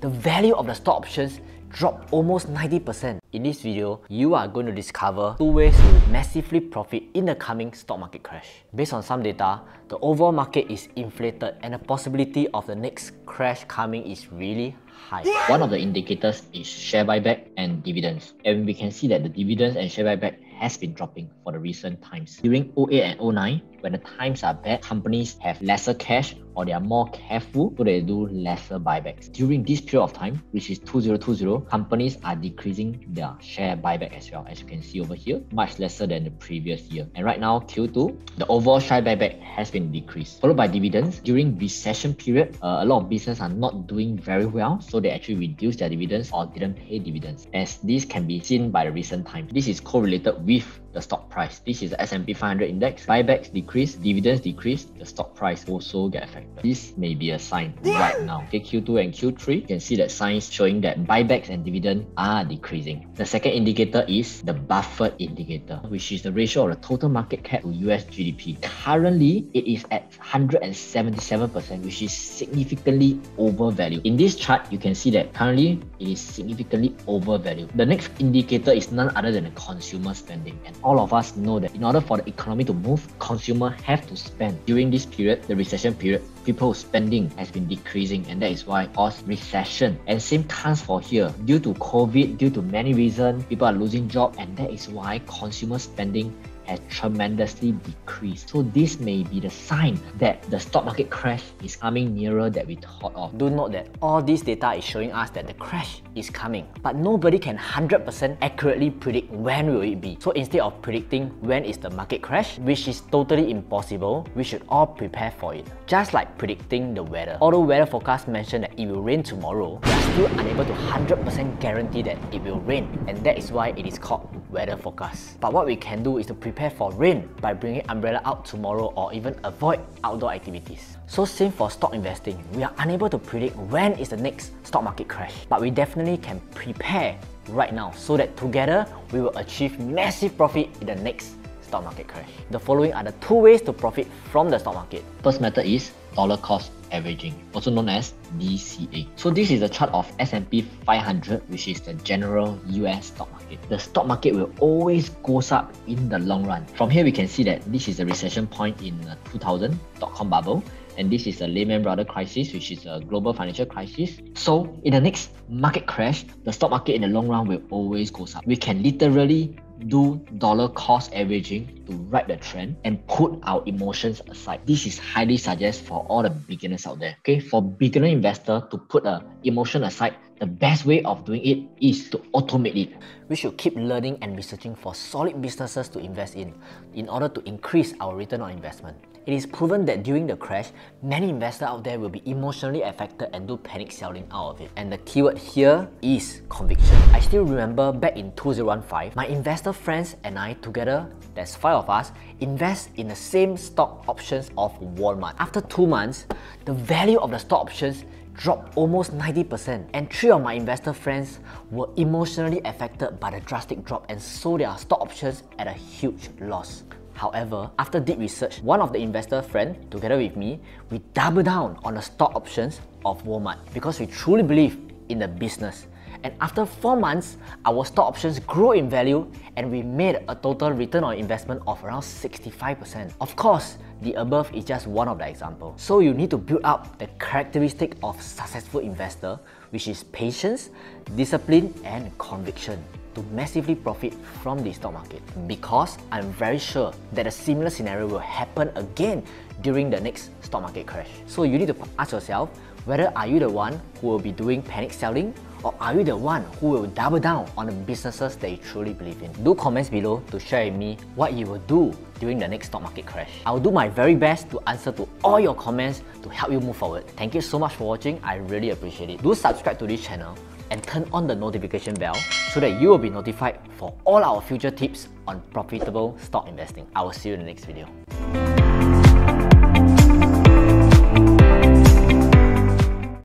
the value of the stock options dropped almost 90%. In this video, you are going to discover 2 ways to massively profit in the coming stock market crash. Based on some data, the overall market is inflated and the possibility of the next crash coming is really high. One of the indicators is share buyback and dividends. And we can see that the dividends and share buyback has been dropping for the recent times. During 08 and 09, when the times are bad, companies have lesser cash or they are more careful, so they do lesser buybacks. During this period of time, which is 2020, companies are decreasing their share buyback as well, as you can see over here, much lesser than the previous year. And right now, Q2, the overall share buyback has been decreased. Followed by dividends. During recession period, a lot of businesses are not doing very well, so they actually reduced their dividends or didn't pay dividends, as this can be seen by the recent times. This is correlated with the stock price. This is the S&P 500 index. Buybacks decrease, dividends decrease, the stock price also get affected. This may be a sign right now. Okay, Q2 and Q3, you can see that signs showing that buybacks and dividends are decreasing. The second indicator is the Buffett indicator, which is the ratio of the total market cap to US GDP. Currently, it is at 177%, which is significantly overvalued. In this chart, you can see that currently it is significantly overvalued. The next indicator is none other than the consumer spending. And all of us know that in order for the economy to move, consumers have to spend. During this period, the recession period, people's spending has been decreasing, and that is why it caused recession. And same comes for here. Due to COVID, due to many reasons, people are losing jobs, and that is why consumer spending has tremendously decreased. So this may be the sign that the stock market crash is coming nearer than we thought of. Do note that all this data is showing us that the crash is coming, but nobody can 100% accurately predict when will it be. So instead of predicting when is the market crash, which is totally impossible, we should all prepare for it. Just like predicting the weather. Although weather forecasts mention that it will rain tomorrow, we are still unable to 100% guarantee that it will rain, and that is why it is called weather forecast. But what we can do is to prepare for rain by bringing umbrella out tomorrow or even avoid outdoor activities. So same for stock investing, we are unable to predict when is the next stock market crash, but we definitely can prepare right now so that together we will achieve massive profit in the next stock market crash. The following are the 2 ways to profit from the stock market. First method is dollar cost averaging, also known as DCA. So this is a chart of S&P 500, which is the general US stock market. The stock market will always goes up in the long run. From here we can see that this is a recession point in 2000 dot-com bubble, and this is a Lehman Brothers crisis, which is a global financial crisis. So in the next market crash, the stock market in the long run will always goes up. We can literally do dollar cost averaging to ride the trend and put our emotions aside. This is highly suggest for all the beginners out there. Okay, for beginner investor to put a emotion aside, the best way of doing it is to automate it. We should keep learning and researching for solid businesses to invest in order to increase our return on investment. It is proven that during the crash, many investors out there will be emotionally affected and do panic selling out of it. And the keyword here is conviction. I still remember back in 2015, my investor friends and I together, there's 5 of us, invest in the same stock options of Walmart. After 2 months, the value of the stock options dropped almost 90%, and 3 of my investor friends were emotionally affected by the drastic drop and sold their stock options at a huge loss. However, after deep research, one of the investor friends, together with me, we doubled down on the stock options of Walmart because we truly believe in the business. And after 4 months, our stock options grew in value and we made a total return on investment of around 65%. Of course, the above is just one of the examples. So you need to build up the characteristic of successful investor, which is patience, discipline, and conviction to massively profit from the stock market. Because I'm very sure that a similar scenario will happen again during the next stock market crash. So you need to ask yourself, whether are you the one who will be doing panic selling, or are you the one who will double down on the businesses that you truly believe in? Do comments below to share with me what you will do during the next stock market crash. I will do my very best to answer to all your comments to help you move forward. Thank you so much for watching, I really appreciate it. Do subscribe to this channel and turn on the notification bell so that you will be notified for all our future tips on profitable stock investing. I will see you in the next video.